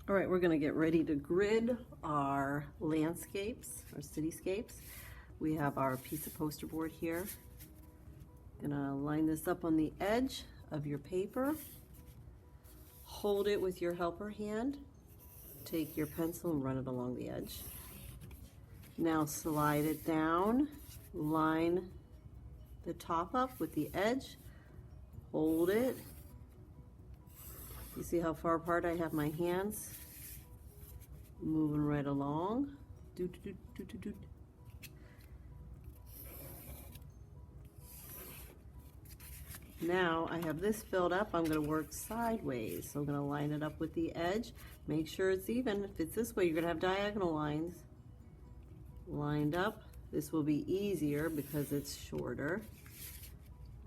All right, we're gonna get ready to grid our landscapes, our cityscapes. We have our piece of poster board here. Gonna line this up on the edge of your paper. Hold it with your helper hand. Take your pencil and run it along the edge. Now slide it down, line the top up with the edge, hold it. You see how far apart I have my hands? Moving right along. Do, do, do, do, do, do. Now I have this filled up, I'm going to work sideways. So I'm going to line it up with the edge. Make sure it's even. If it's this way, you're going to have diagonal lines lined up. This will be easier because it's shorter.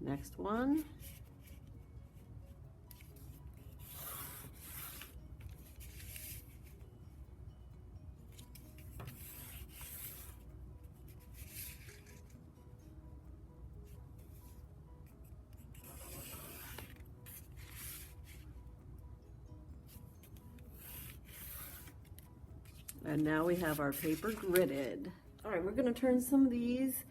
Next one. And now we have our paper gridded. All right, we're gonna turn some of these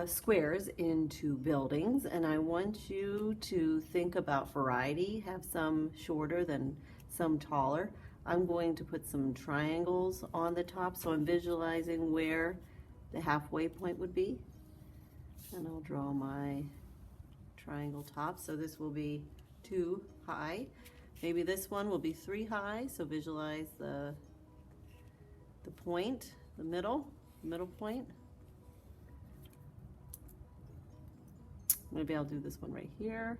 squares into buildings, and I want you to think about variety, have some shorter than some taller. I'm going to put some triangles on the top, so I'm visualizing where the halfway point would be. And I'll draw my triangle top, so this will be 2 high. Maybe this one will be 3 high, so visualize the point, the middle point. Maybe I'll do this one right here.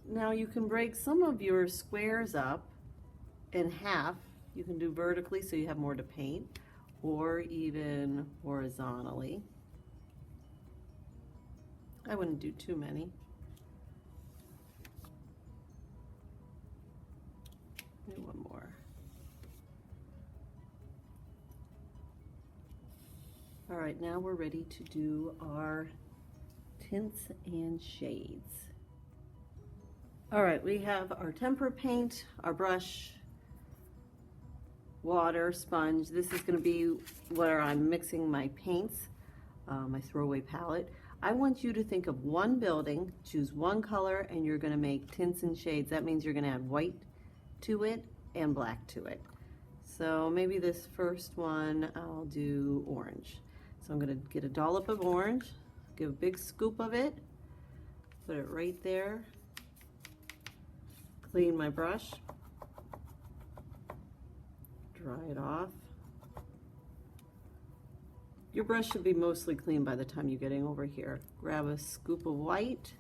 Now you can break some of your squares up in half. You can do vertically so you have more to paint, or even horizontally. I wouldn't do too many. Maybe one more. All right, now we're ready to do our tints and shades. All right, we have our tempera paint, our brush, water, sponge. This is going to be where I'm mixing my paints, my throwaway palette. I want you to think of one building, choose one color, and you're going to make tints and shades. That means you're going to add white to it and black to it. So maybe this first one I'll do orange. So I'm going to get a dollop of orange, give a big scoop of it, put it right there, clean my brush, dry it off. Your brush should be mostly clean by the time you're getting over here. Grab a scoop of white.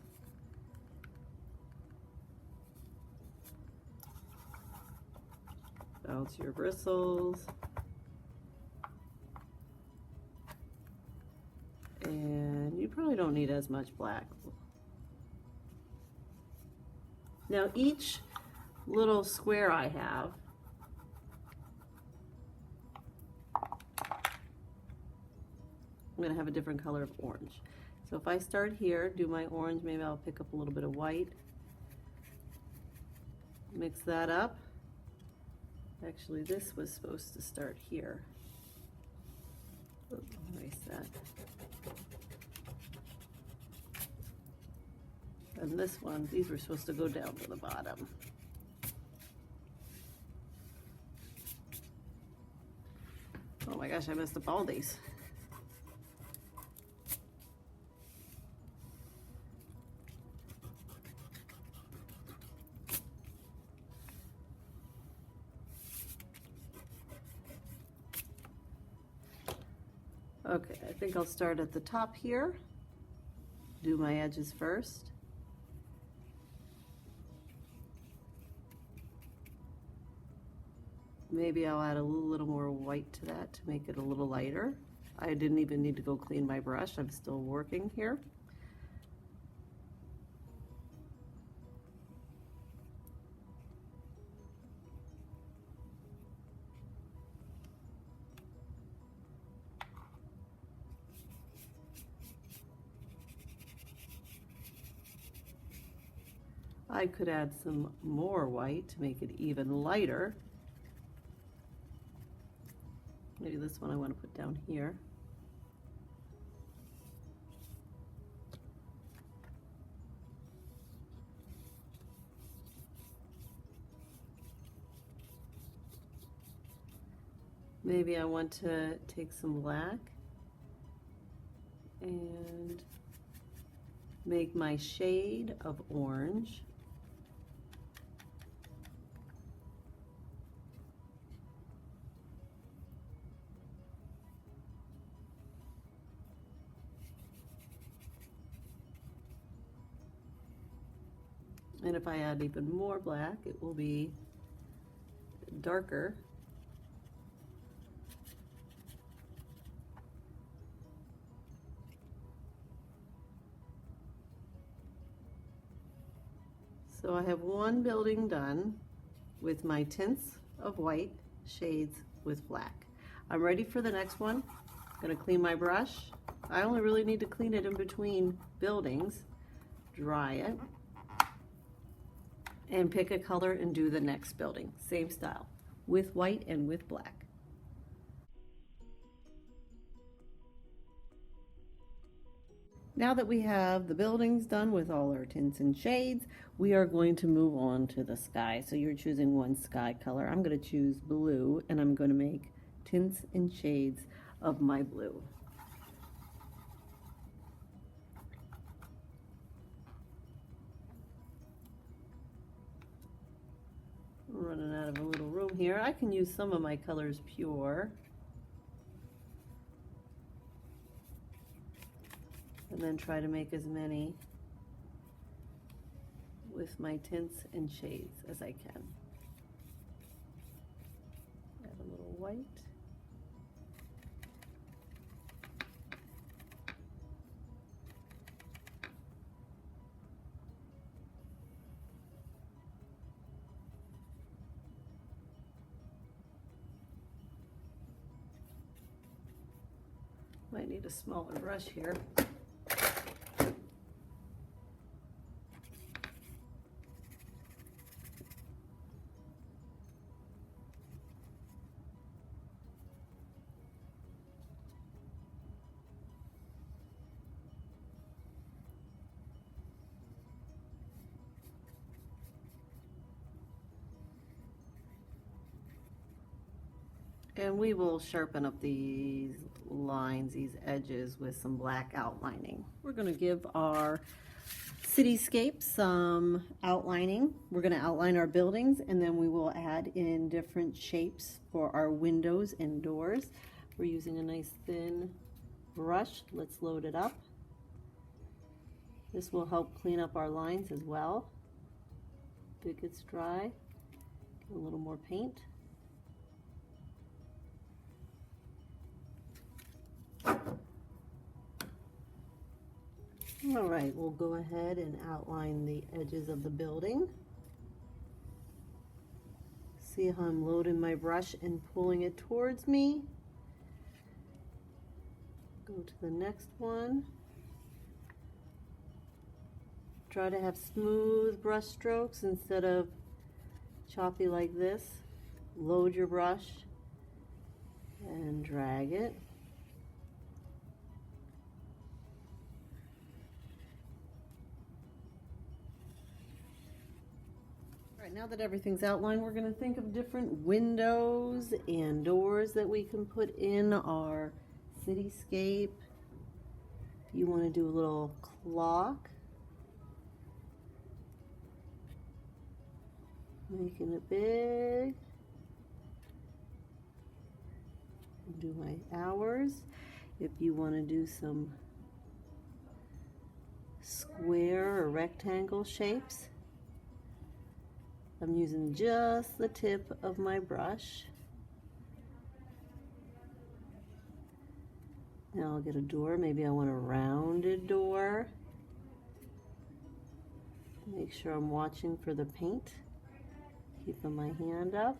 Bounce your bristles. And you probably don't need as much black. Now each little square I have, I'm going to have a different color of orange. So if I start here, do my orange, maybe I'll pick up a little bit of white, mix that up. Actually, this was supposed to start here. Oops, erase that. And this one, these were supposed to go down to the bottom. Oh my gosh, I messed up all these. Okay, I think I'll start at the top here, do my edges first. Maybe I'll add a little more white to that to make it a little lighter. I didn't even need to go clean my brush. I'm still working here. I could add some more white to make it even lighter. Maybe this one I want to put down here. Maybe I want to take some black and make my shade of orange. And if I add even more black, it will be darker. So I have one building done with my tints of white, shades with black. I'm ready for the next one. I'm gonna clean my brush. I only really need to clean it in between buildings, dry it, and pick a color and do the next building. Same style, with white and with black. Now that we have the buildings done with all our tints and shades, we are going to move on to the sky. So you're choosing one sky color. I'm going to choose blue, and I'm going to make tints and shades of my blue. I'm running out of a little room here. I can use some of my colors pure. And then try to make as many with my tints and shades as I can. Add a little white. Might need a smaller brush here. And we will sharpen up these lines, these edges with some black outlining. We're going to give our cityscape some outlining. We're going to outline our buildings, and then we will add in different shapes for our windows and doors. We're using a nice thin brush. Let's load it up. This will help clean up our lines as well. If it gets dry, get a little more paint. All right, we'll go ahead and outline the edges of the building. See how I'm loading my brush and pulling it towards me. Go to the next one. Try to have smooth brush strokes instead of choppy like this. Load your brush and drag it. All right, now that everything's outlined, we're going to think of different windows and doors that we can put in our cityscape. If you want to do a little clock, making it big. Do my hours. If you want to do some square or rectangle shapes, I'm using just the tip of my brush. Now I'll get a door. Maybe I want a rounded door. Make sure I'm watching for the paint. Keeping my hand up.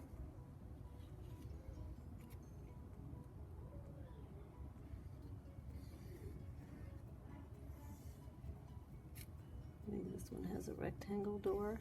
Maybe this one has has a rectangle door.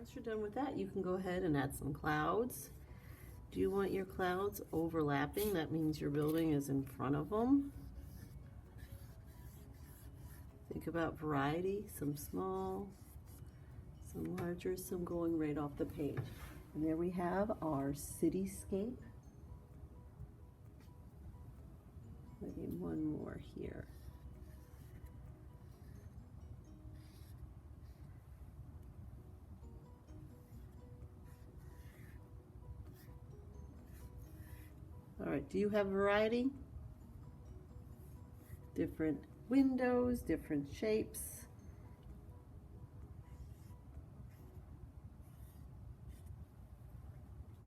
Once you're done with that, you can go ahead and add some clouds. Do you want your clouds overlapping? That means your building is in front of them. Think about variety, some small, some larger, some going right off the page. And there we have our cityscape. Maybe one more here. All right, do you have variety? Different windows, different shapes.